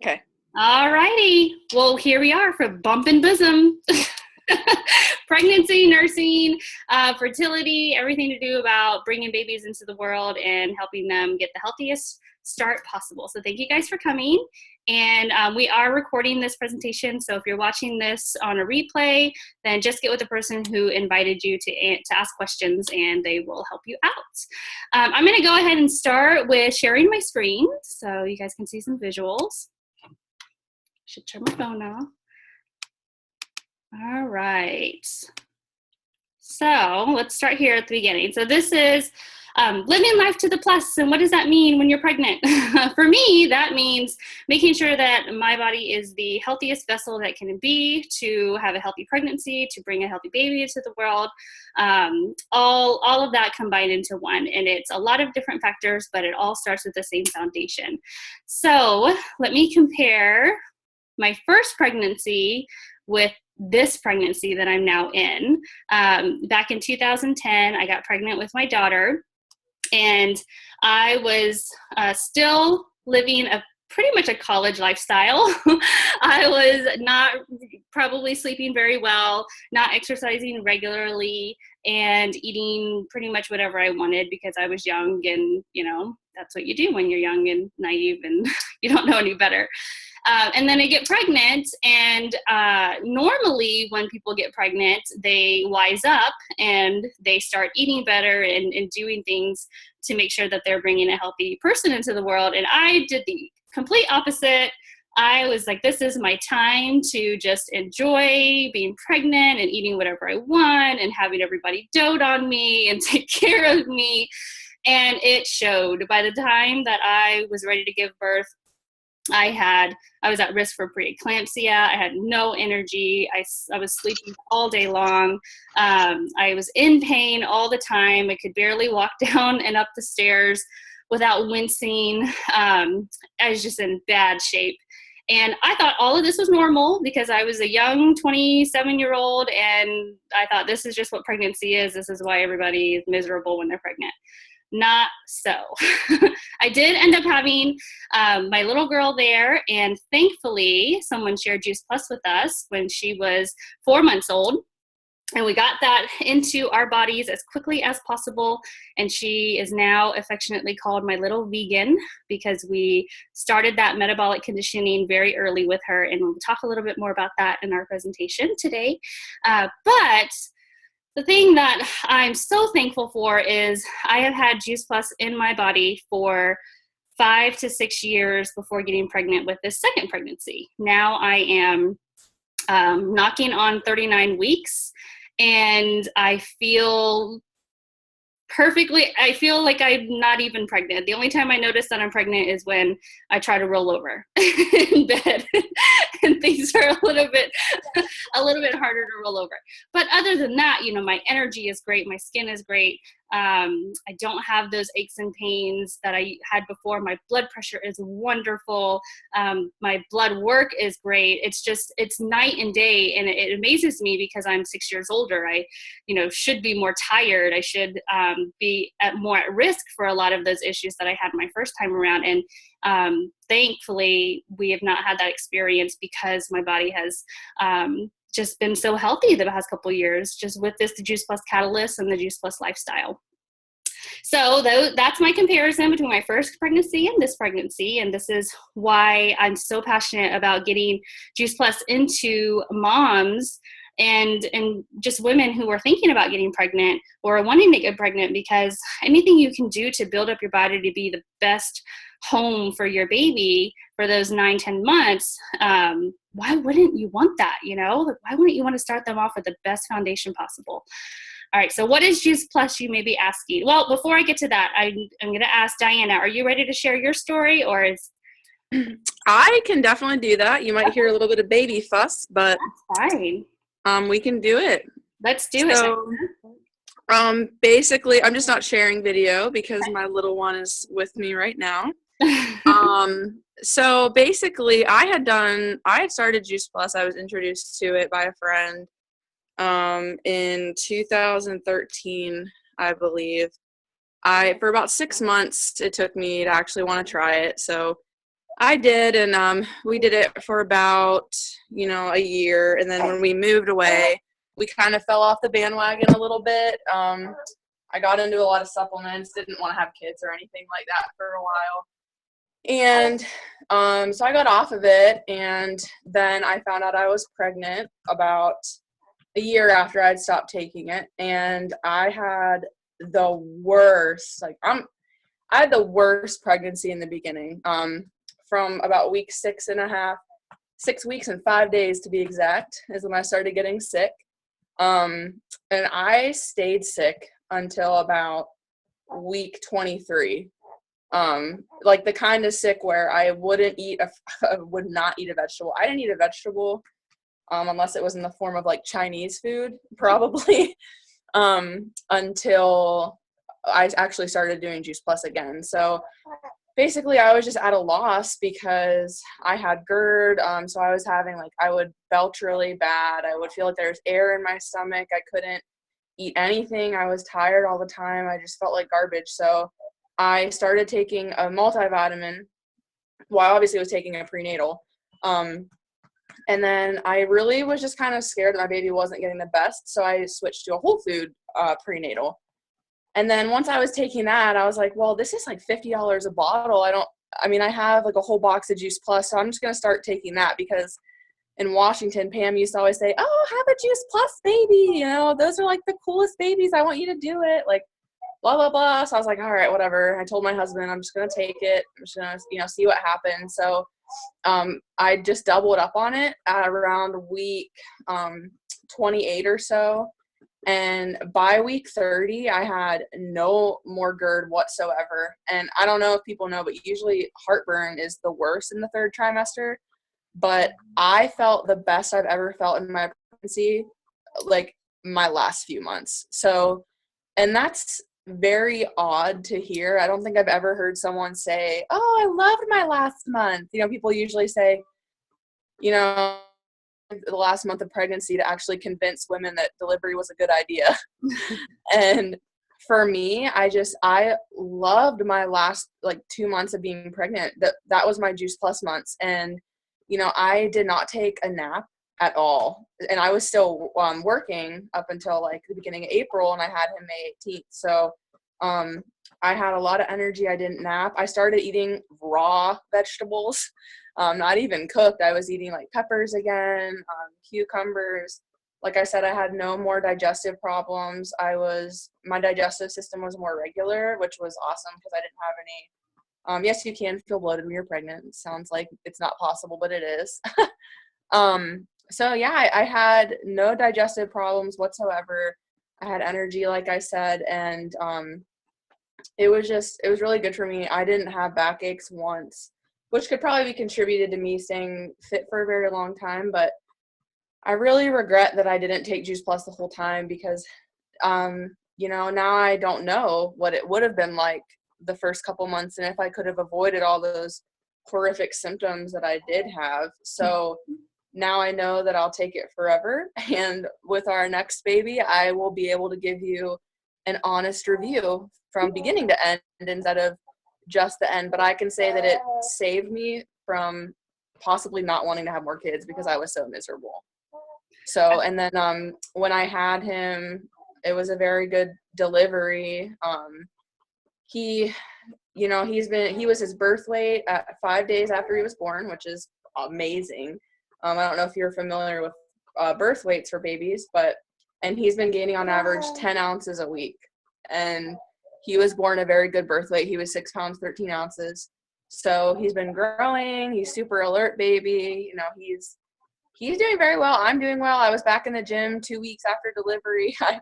Okay. All righty. Well, here we are for Bumpin' Bosom. Pregnancy, nursing, fertility, everything to do about bringing babies into the world and helping them get the healthiest start possible. So thank you guys for coming. And we are recording this presentation. So if you're watching this on a replay, then just get with the person who invited you to ask questions and they will help you out. I'm going to go ahead and start with sharing my screen so you guys can see some visuals. Should turn my phone off. All right. So let's start here at the beginning. So this is living life to the plus. And what does that mean when you're pregnant? For me, that means making sure that my body is the healthiest vessel that can be to have a healthy pregnancy, to bring a healthy baby into the world. All of that combined into one. And it's a lot of different factors, but it all starts with the same foundation. So let me compare my first pregnancy with this pregnancy that I'm now in. Back in 2010, I got pregnant with my daughter, and I was still living pretty much a college lifestyle. I was not probably sleeping very well, not exercising regularly, and eating pretty much whatever I wanted because I was young, and that's what you do when you're young and naive and you don't know any better. And then I get pregnant, and normally when people get pregnant, they wise up and they start eating better and doing things to make sure that they're bringing a healthy person into the world. And I did the complete opposite. I was like, this is my time to just enjoy being pregnant and eating whatever I want and having everybody dote on me and take care of me. And it showed. By the time that I was ready to give birth, I was at risk for preeclampsia. I had no energy. I was sleeping all day long. I was in pain all the time. I could barely walk down and up the stairs without wincing. I was just in bad shape. And I thought all of this was normal because I was a young 27-year-old, and I thought this is just what pregnancy is. This is why everybody is miserable when they're pregnant. Not so. I did end up having my little girl there, and thankfully someone shared Juice Plus with us when she was 4 months old, and we got that into our bodies as quickly as possible, and she is now affectionately called my little vegan because we started that metabolic conditioning very early with her, and we'll talk a little bit more about that in our presentation today. But the thing that I'm so thankful for is I have had Juice Plus in my body for 5 to 6 years before getting pregnant with this second pregnancy. Now I am knocking on 39 weeks, and I feel I feel like I'm not even pregnant. The only time I notice that I'm pregnant is when I try to roll over in bed and things are a little bit harder to roll over. But other than that, my energy is great. My skin is great. I don't have those aches and pains that I had before. My blood pressure is wonderful. My blood work is great. It's night and day. And it amazes me because I'm 6 years older. I, should be more tired. I should be more at risk for a lot of those issues that I had my first time around. And thankfully, we have not had that experience because my body has just been so healthy the past couple of years, just with the Juice Plus catalyst and the Juice Plus lifestyle. So that's my comparison between my first pregnancy and this pregnancy. And this is why I'm so passionate about getting Juice Plus into moms and just women who are thinking about getting pregnant or are wanting to get pregnant, because anything you can do to build up your body to be the best home for your baby for those 9-10 months, why wouldn't you want that? Why wouldn't you want to start them off with the best foundation possible? All right, so what is Juice Plus, you may be asking? Well, before I get to that, I'm going to ask Diana, are you ready to share your story, or is... I can definitely do that. You might hear a little bit of baby fuss, but that's fine. We can do it. Let's do it. Basically, I'm just not sharing video because my little one is with me right now. So basically, I had started Juice Plus. I was introduced to it by a friend in 2013, I believe. For about 6 months, it took me to actually want to try it. So I did, and we did it for about, a year, and then when we moved away, we kind of fell off the bandwagon a little bit. I got into a lot of supplements, didn't want to have kids or anything like that for a while. And so I got off of it, and then I found out I was pregnant about a year after I'd stopped taking it, and I had the worst, I had the worst pregnancy in the beginning. From about week 6 weeks and 5 days to be exact, is when I started getting sick. And I stayed sick until about week 23. Like the kind of sick where I would not eat a vegetable. I didn't eat a vegetable unless it was in the form of like Chinese food, probably, until I actually started doing Juice Plus again. So basically I was just at a loss because I had GERD. So I was having I would belch really bad. I would feel like there was air in my stomach. I couldn't eat anything. I was tired all the time. I just felt like garbage. So I started taking a multivitamin. Well, I obviously was taking a prenatal. And then I really was just kind of scared that my baby wasn't getting the best. So I switched to a whole food prenatal. And then once I was taking that, I was like, well, this is like $50 a bottle. I have like a whole box of Juice Plus, so I'm just going to start taking that because in Washington, Pam used to always say, oh, have a Juice Plus baby. Those are like the coolest babies. I want you to do it. Like, blah, blah, blah. So I was like, all right, whatever. I told my husband, I'm just going to take it. I'm just going to, see what happens. So I just doubled up on it at around week 28 or so. And by week 30, I had no more GERD whatsoever. And I don't know if people know, but usually heartburn is the worst in the third trimester. But I felt the best I've ever felt in my pregnancy, like my last few months. So, and that's very odd to hear. I don't think I've ever heard someone say, oh, I loved my last month. People usually say, the last month of pregnancy to actually convince women that delivery was a good idea. And for me, I loved my last 2 months of being pregnant. That was my Juice Plus months. And, I did not take a nap at all. And I was still working up until the beginning of April, and I had him May 18th. So I had a lot of energy. I didn't nap. I started eating raw vegetables. Not even cooked. I was eating peppers again, cucumbers. Like I said, I had no more digestive problems. My digestive system was more regular, which was awesome because I didn't have any. Yes, you can feel bloated when you're pregnant. It sounds like it's not possible, but it is. So yeah, I had no digestive problems whatsoever. I had energy, like I said, and it was really good for me. I didn't have backaches once, which could probably be contributed to me staying fit for a very long time. But I really regret that I didn't take Juice Plus the whole time because, now I don't know what it would have been like the first couple months and if I could have avoided all those horrific symptoms that I did have. So now I know that I'll take it forever. And with our next baby, I will be able to give you an honest review from beginning to end instead of just the end. But I can say that it saved me from possibly not wanting to have more kids because I was so miserable. So, and then when I had him, it was a very good delivery. He was his birth weight at 5 days after he was born, which is amazing. I don't know if you're familiar with birth weights for babies, and he's been gaining on average 10 ounces a week. And he was born a very good birth weight. He was 6 pounds, 13 ounces. So he's been growing. He's super alert baby. He's doing very well. I'm doing well. I was back in the gym 2 weeks after delivery. I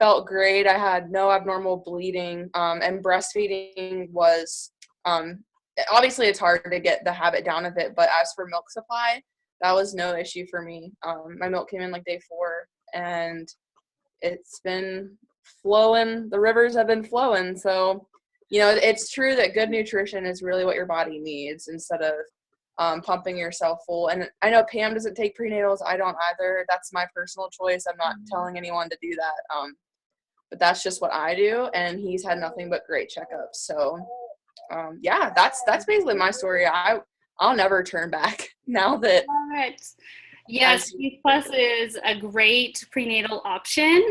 felt great. I had no abnormal bleeding. And breastfeeding was, obviously it's hard to get the habit down of it, but as for milk supply, that was no issue for me. My milk came in day 4, and it's been flowing. The rivers have been flowing. So, it's true that good nutrition is really what your body needs instead of pumping yourself full. And I know Pam doesn't take prenatals. I don't either. That's my personal choice. I'm not telling anyone to do that. But that's just what I do. And he's had nothing but great checkups. So, yeah, that's basically my story. I'll never turn back now that Yes, Juice Plus is a great prenatal option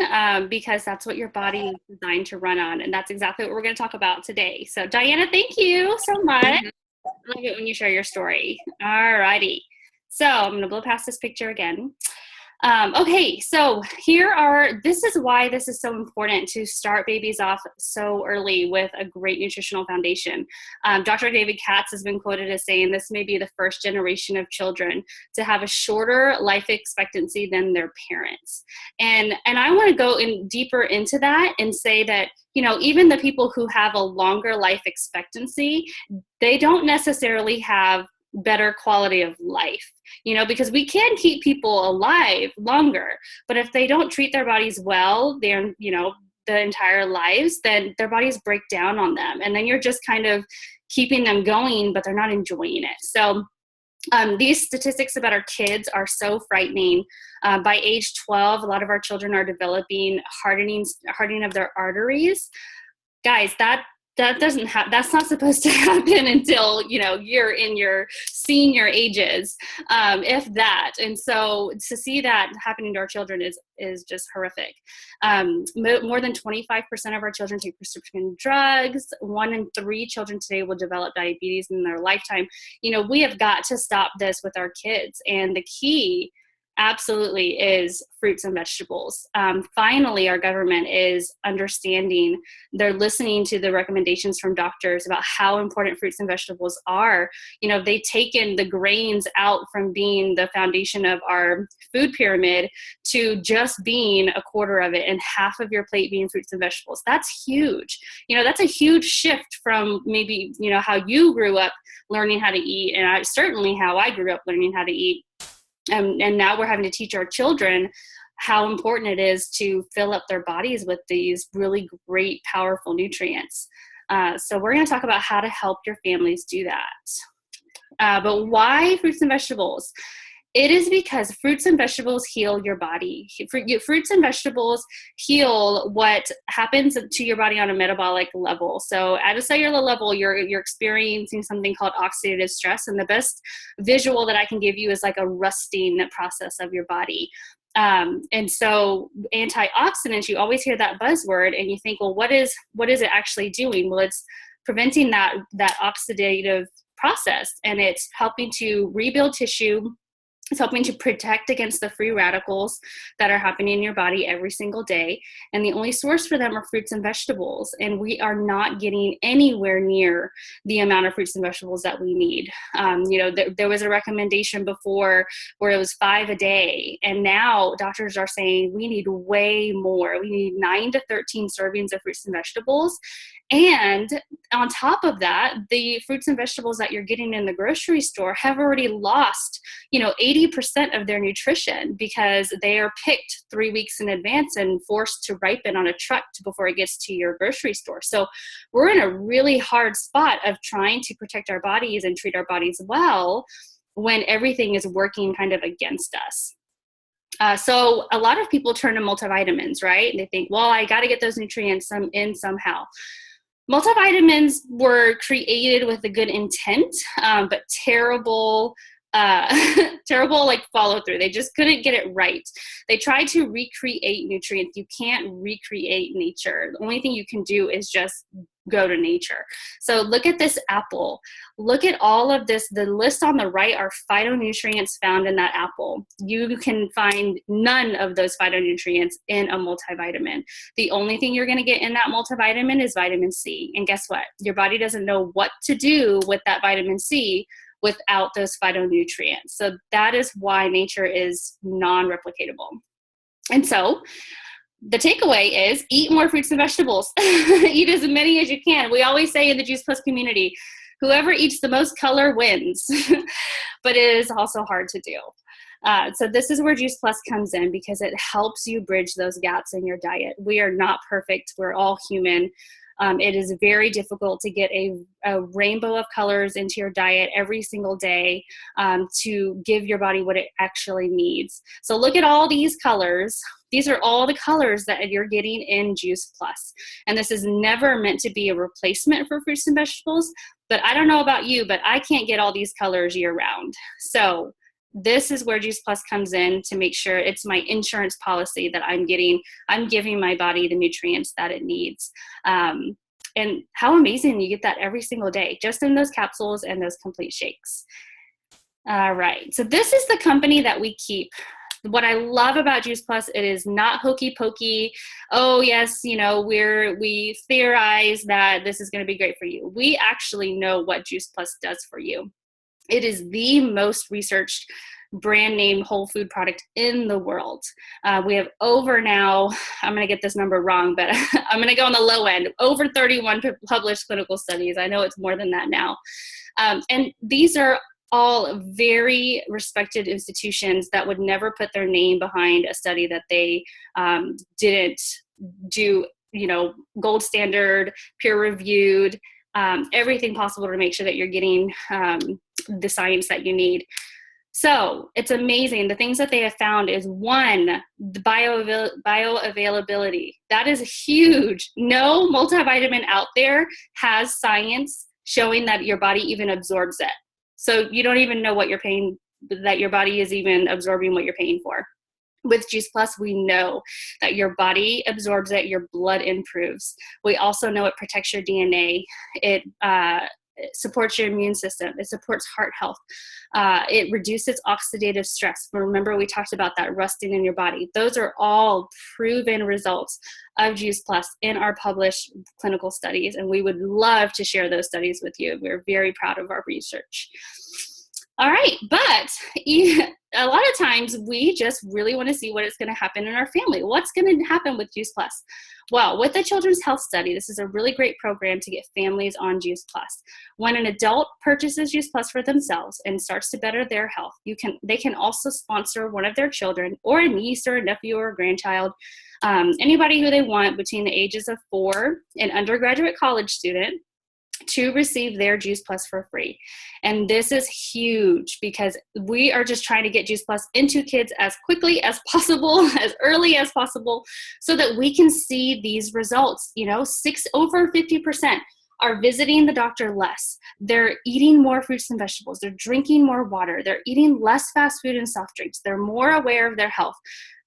because that's what your body is designed to run on. And that's exactly what we're going to talk about today. So Diana, thank you so much. Mhm. I love it when you share your story. All righty. So I'm going to blow past this picture again. Okay, so this is why this is so important to start babies off so early with a great nutritional foundation. Dr. David Katz has been quoted as saying this may be the first generation of children to have a shorter life expectancy than their parents. And I want to go in deeper into that and say that, even the people who have a longer life expectancy, they don't necessarily have better quality of life, because we can keep people alive longer, but if they don't treat their bodies well, they're, the entire lives, then their bodies break down on them. And then you're just kind of keeping them going, but they're not enjoying it. So these statistics about our kids are so frightening. By age 12, a lot of our children are developing hardening of their arteries. Guys, that's not supposed to happen until, you're in your senior ages, if that. And so to see that happening to our children is just horrific. More than 25% of our children take prescription drugs. 1 in 3 children today will develop diabetes in their lifetime. We have got to stop this with our kids. And the key absolutely is fruits and vegetables. Finally, our government is understanding. They're listening to the recommendations from doctors about how important fruits and vegetables are. They've taken the grains out from being the foundation of our food pyramid to just being a quarter of it and half of your plate being fruits and vegetables. That's huge. That's a huge shift from maybe, how you grew up learning how to eat, and certainly how I grew up learning how to eat. And now we're having to teach our children how important it is to fill up their bodies with these really great, powerful nutrients. So we're going to talk about how to help your families do that. But why fruits and vegetables? It is because fruits and vegetables heal your body. Fruits and vegetables heal what happens to your body on a metabolic level. So at a cellular level, you're experiencing something called oxidative stress. And the best visual that I can give you is like a rusting process of your body. And so antioxidants, you always hear that buzzword and you think, well, what is it actually doing? Well, it's preventing that oxidative process, and it's helping to rebuild tissue. It's helping to protect against the free radicals that are happening in your body every single day. And the only source for them are fruits and vegetables. And we are not getting anywhere near the amount of fruits and vegetables that we need. There was a recommendation before where it was 5 a day. And now doctors are saying we need way more. We need 9 to 13 servings of fruits and vegetables. And on top of that, the fruits and vegetables that you're getting in the grocery store have already lost, 80% of their nutrition because they are picked 3 weeks in advance and forced to ripen on a truck before it gets to your grocery store. So we're in a really hard spot of trying to protect our bodies and treat our bodies well when everything is working kind of against us. So a lot of people turn to multivitamins, right? And they think, well, I got to get those nutrients in somehow. Multivitamins were created with a good intent, but terrible follow through. They just couldn't get it right. They tried to recreate nutrients. You can't recreate nature. The only thing you can do is just go to nature. So look at this apple. Look at all of this. The list on the right are phytonutrients found in that apple. You can find none of those phytonutrients in a multivitamin. The only thing you're going to get in that multivitamin is vitamin C. And guess what? Your body doesn't know what to do with that vitamin C without those phytonutrients. So that is why nature is non-replicatable. And so the takeaway is eat more fruits and vegetables. Eat as many as you can. We always say in the Juice Plus community, whoever eats the most color wins, but it is also hard to do. So this is where Juice Plus comes in because it helps you bridge those gaps in your diet. We are not perfect. We're all human. It is very difficult to get a rainbow of colors into your diet every single day to give your body what it actually needs. So look at all these colors. These are all the colors that you're getting in Juice Plus. And this is never meant to be a replacement for fruits and vegetables, But I don't know about you, but I can't get all these colors year round. So this is where Juice Plus comes in to make sure it's my insurance policy that I'm giving my body the nutrients that it needs. And how amazing you get that every single day, just in those capsules and those complete shakes. All right. So this is the company that we keep. What I love about Juice Plus, it is not hokey pokey. Oh yes, we theorize that this is going to be great for you. We actually know what Juice Plus does for you. It is the most researched brand name whole food product in the world. We have over now, I'm going to get this number wrong, but I'm going to go on the low end, over 31 published clinical studies. I know it's more than that now. And these are all very respected institutions that would never put their name behind a study that they didn't do, gold standard, peer reviewed, everything possible to make sure that you're getting the science that you need. So it's amazing. The things that they have found is, one, the bioavailability. That is huge. No multivitamin out there has science showing that your body even absorbs it. So you don't even know what you're paying, that your body is even absorbing what you're paying for. With Juice Plus, we know that your body absorbs it, your blood improves. We also know it protects your DNA. It supports your immune system. It supports heart health. It reduces oxidative stress. Remember, we talked about that rusting in your body. Those are all proven results of Juice Plus in our published clinical studies, and we would love to share those studies with you. We're very proud of our research. All right, but a lot of times we just really want to see what is going to happen in our family. What's going to happen with Juice Plus? Well, with the Children's Health Study, this is a really great program to get families on Juice Plus. When an adult purchases Juice Plus for themselves and starts to better their health, they can also sponsor one of their children, or a niece or a nephew or a grandchild, anybody who they want between the ages of 4, an undergraduate college student, to receive their Juice Plus for free. And this is huge because we are just trying to get Juice Plus into kids as quickly as possible, as early as possible, so that we can see these results. Over 50% are visiting the doctor less. They're eating more fruits and vegetables. They're drinking more water. They're eating less fast food and soft drinks. They're more aware of their health.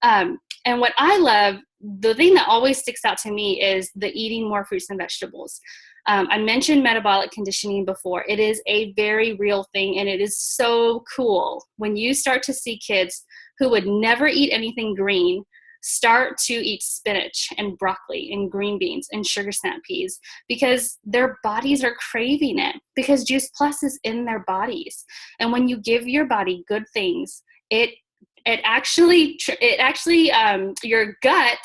And what I love, the thing that always sticks out to me is the eating more fruits and vegetables. I mentioned metabolic conditioning before. It is a very real thing, and it is so cool when you start to see kids who would never eat anything green start to eat spinach and broccoli and green beans and sugar snap peas, because their bodies are craving it, because Juice Plus is in their bodies. And when you give your body good things, it actually your gut,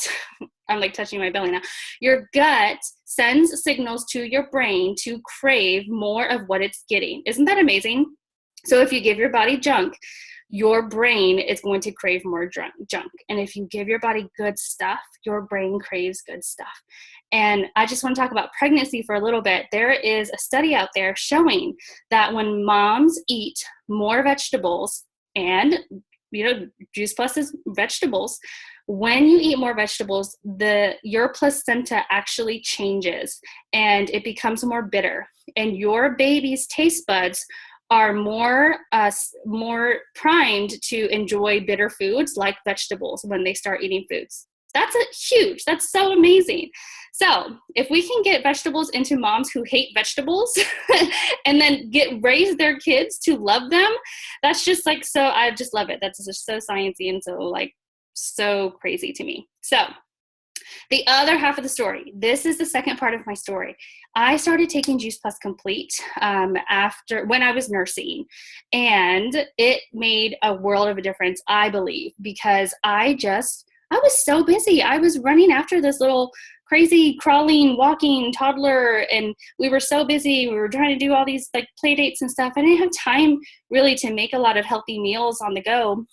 I'm like touching my belly now, your gut sends signals to your brain to crave more of what it's getting. Isn't that amazing? So if you give your body junk, your brain is going to crave more junk. And if you give your body good stuff, your brain craves good stuff. And I just want to talk about pregnancy for a little bit. There is a study out there showing that when moms eat more vegetables, and Juice Plus is vegetables, when you eat more vegetables, your placenta actually changes and it becomes more bitter, and your baby's taste buds are more primed to enjoy bitter foods like vegetables when they start eating foods. That's huge. That's so amazing. So if we can get vegetables into moms who hate vegetables and then raise their kids to love them, that's just so I just love it. That's just so sciencey and so crazy to me. So the other half of the story, this is the second part of my story. I started taking Juice Plus Complete when I was nursing, and it made a world of a difference, I believe, because I was so busy. I was running after this little crazy crawling, walking toddler, and we were so busy. We were trying to do all these play dates and stuff. I didn't have time really to make a lot of healthy meals on the go.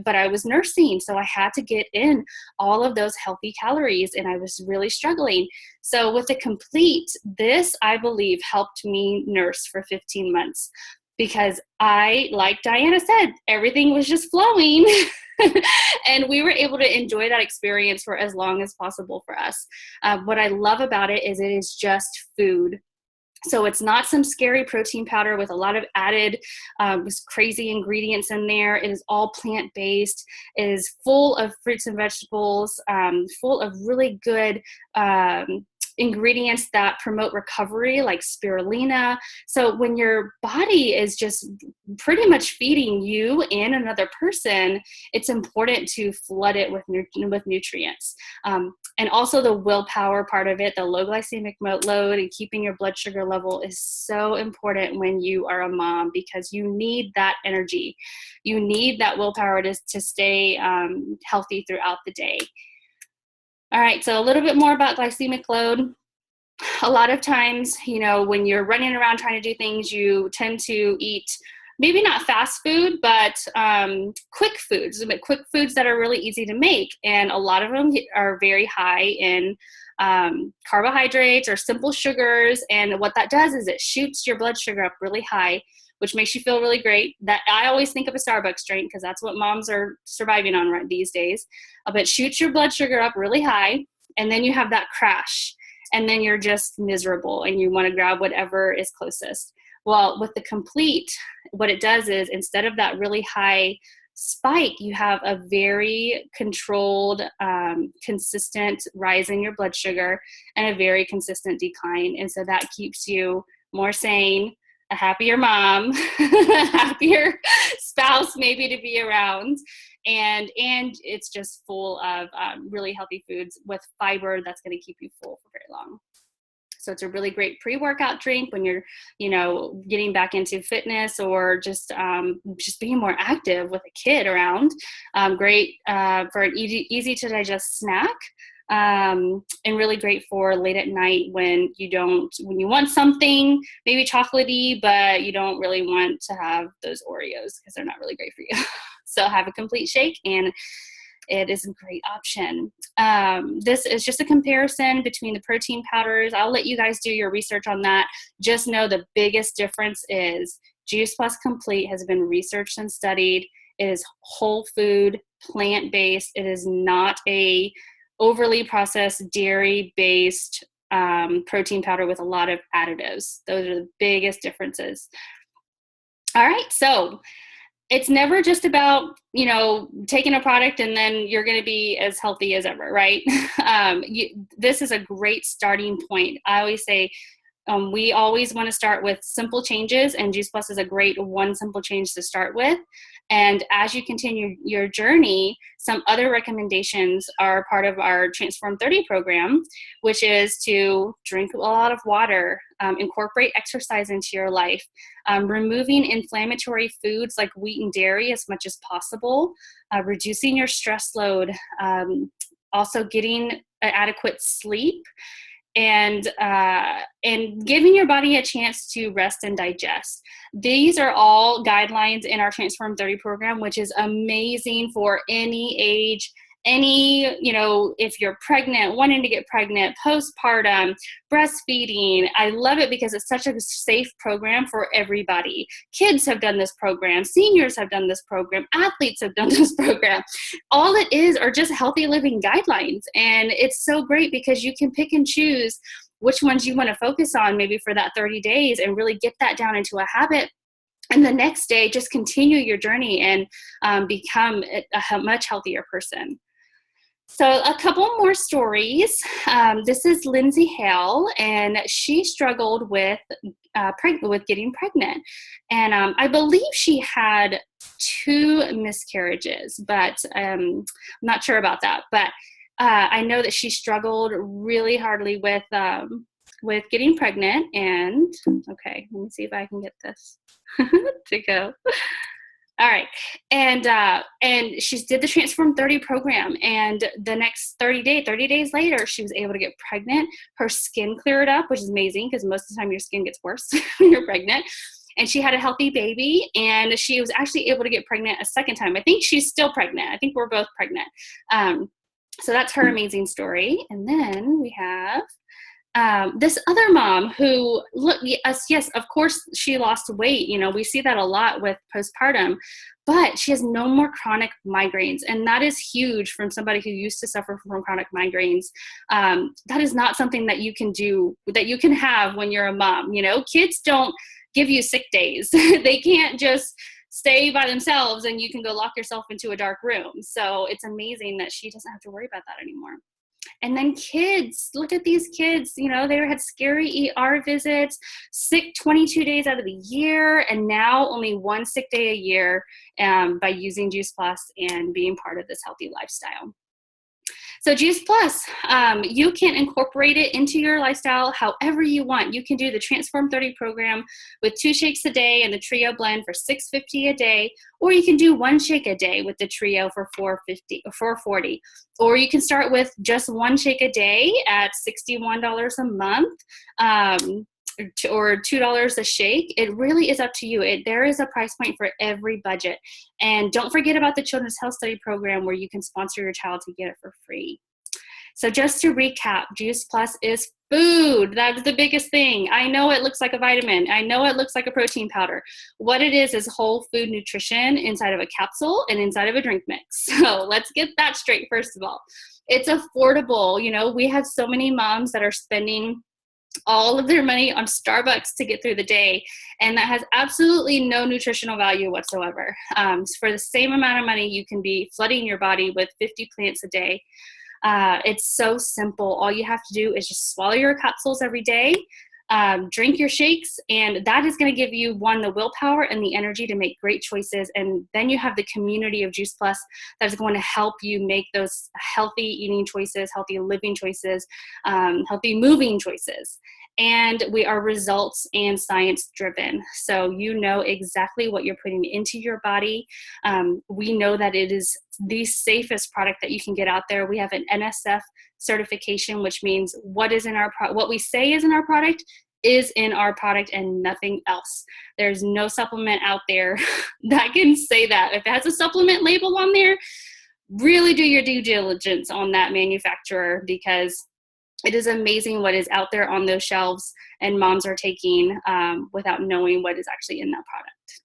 But I was nursing, so I had to get in all of those healthy calories, and I was really struggling. So with the Complete, this, I believe, helped me nurse for 15 months. Because like Diana said, everything was just flowing and we were able to enjoy that experience for as long as possible for us. What I love about it is just food. So it's not some scary protein powder with a lot of added crazy ingredients in there. It is all plant-based. It is full of fruits and vegetables, full of really good ingredients that promote recovery, like spirulina. So when your body is just pretty much feeding you and another person, it's important to flood it with nutrients. And also the willpower part of it, the low glycemic load and keeping your blood sugar level is so important when you are a mom, because you need that energy. You need that willpower to stay healthy throughout the day. All right, so a little bit more about glycemic load. A lot of times, when you're running around trying to do things, you tend to eat maybe not fast food, but quick foods that are really easy to make. And a lot of them are very high in carbohydrates or simple sugars. And what that does is it shoots your blood sugar up really high, which makes you feel really great. That I always think of a Starbucks drink, because that's what moms are surviving on right these days. But shoots your blood sugar up really high, and then you have that crash, and then you're just miserable and you want to grab whatever is closest. Well, with the complete, what it does is instead of that really high spike, you have a very controlled, consistent rise in your blood sugar and a very consistent decline. And so that keeps you more sane, a happier mom, a happier spouse maybe to be around. And it's just full of really healthy foods with fiber that's going to keep you full for very long. So it's a really great pre-workout drink when you're, getting back into fitness or just being more active with a kid around. Great for an easy to digest snack. And really great for late at night when you want something maybe chocolatey, but you don't really want to have those Oreos because they're not really great for you. So have a complete shake, and it is a great option. This is just a comparison between the protein powders. I'll let you guys do your research on that. Just know the biggest difference is Juice Plus Complete has been researched and studied. It is whole food, plant-based. It is not a overly processed, dairy-based protein powder with a lot of additives. Those are the biggest differences. All right, so it's never just about, taking a product and then you're going to be as healthy as ever, right? This is a great starting point. I always say we always want to start with simple changes, and Juice Plus is a great one simple change to start with. And as you continue your journey, some other recommendations are part of our Transform 30 program, which is to drink a lot of water, incorporate exercise into your life, removing inflammatory foods like wheat and dairy as much as possible, reducing your stress load, also getting adequate sleep, and giving your body a chance to rest and digest. These are all guidelines in our Transform 30 program, which is amazing for any age, if you're pregnant, wanting to get pregnant, postpartum, breastfeeding. I love it because it's such a safe program for everybody. Kids have done this program. Seniors have done this program. Athletes have done this program. All it is are just healthy living guidelines. And it's so great because you can pick and choose which ones you want to focus on maybe for that 30 days and really get that down into a habit. And the next day, just continue your journey and become a much healthier person. So a couple more stories. This is Lindsay Hale, and she struggled with getting pregnant. And I believe she had 2 miscarriages, but I'm not sure about that. But I know that she struggled really hardly with getting pregnant. And okay, let me see if I can get this to go. All right. And she did the Transform 30 program, and the next 30 days later, she was able to get pregnant. Her skin cleared up, which is amazing because most of the time your skin gets worse when you're pregnant. And she had a healthy baby, and she was actually able to get pregnant a second time. I think she's still pregnant. I think we're both pregnant. So that's her amazing story. And then we have This other mom who, look, yes, of course she lost weight. You know, we see that a lot with postpartum, but she has no more chronic migraines. And that is huge from somebody who used to suffer from chronic migraines. That is not something that you can do, that you can have when you're a mom. You know, kids don't give you sick days. They can't just stay by themselves and you can go lock yourself into a dark room. So it's amazing that she doesn't have to worry about that anymore. And then kids, look at these kids, you know, they had scary ER visits, sick 22 days out of the year, and now only one sick day a year by using Juice Plus and being part of this healthy lifestyle. So Juice Plus, you can incorporate it into your lifestyle however you want. You can do the Transform 30 program with 2 shakes a day and the Trio blend for $6.50 a day, or you can do 1 shake a day with the Trio for $4.40. Or you can start with just 1 shake a day at $61 a month. Or $2 a shake. It really is up to you. There is a price point for every budget. And don't forget about the Children's Health Study program where you can sponsor your child to get it for free. So just to recap, Juice Plus is food. That's the biggest thing. I know it looks like a vitamin. I know it looks like a protein powder. What it is whole food nutrition inside of a capsule and inside of a drink mix. So let's get that straight first of all. It's affordable. You know, we have so many moms that are spending all of their money on Starbucks to get through the day, and that has absolutely no nutritional value whatsoever. For the same amount of money, you can be flooding your body with 50 plants a day. It's so simple. All you have to do is just swallow your capsules every day, drink your shakes, and that is going to give you, one, the willpower and the energy to make great choices. And then you have the community of Juice Plus that is going to help you make those healthy eating choices, healthy living choices, healthy moving choices. And we are results and science driven. So you know exactly what you're putting into your body. We know that it is the safest product that you can get out there. We have an NSF certification, which means what we say is in our product is in our product and nothing else. There's no supplement out there that can say that. If it has a supplement label on there, really do your due diligence on that manufacturer, because it is amazing what is out there on those shelves and moms are taking without knowing what is actually in that product.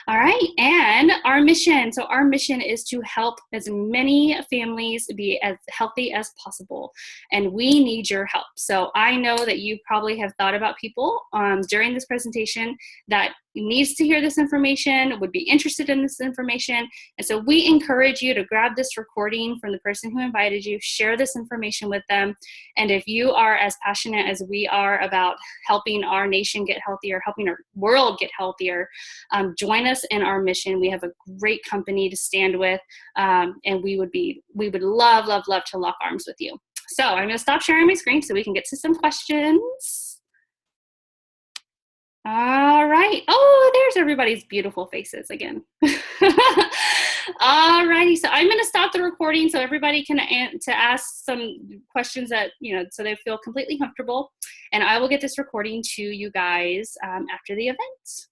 All right, and our mission. So our mission is to help as many families be as healthy as possible, and we need your help. So I know that you probably have thought about people during this presentation that needs to hear this information, would be interested in this information. And so we encourage you to grab this recording from the person who invited you, share this information with them. And if you are as passionate as we are about helping our nation get healthier, helping our world get healthier, join us in our mission. We have a great company to stand with, and we would love to lock arms with you. So I'm going to stop sharing my screen so we can get to some questions. All right. Oh, there's everybody's beautiful faces again. All righty. So I'm going to stop the recording so everybody can ask some questions that, so they feel completely comfortable. And I will get this recording to you guys after the event.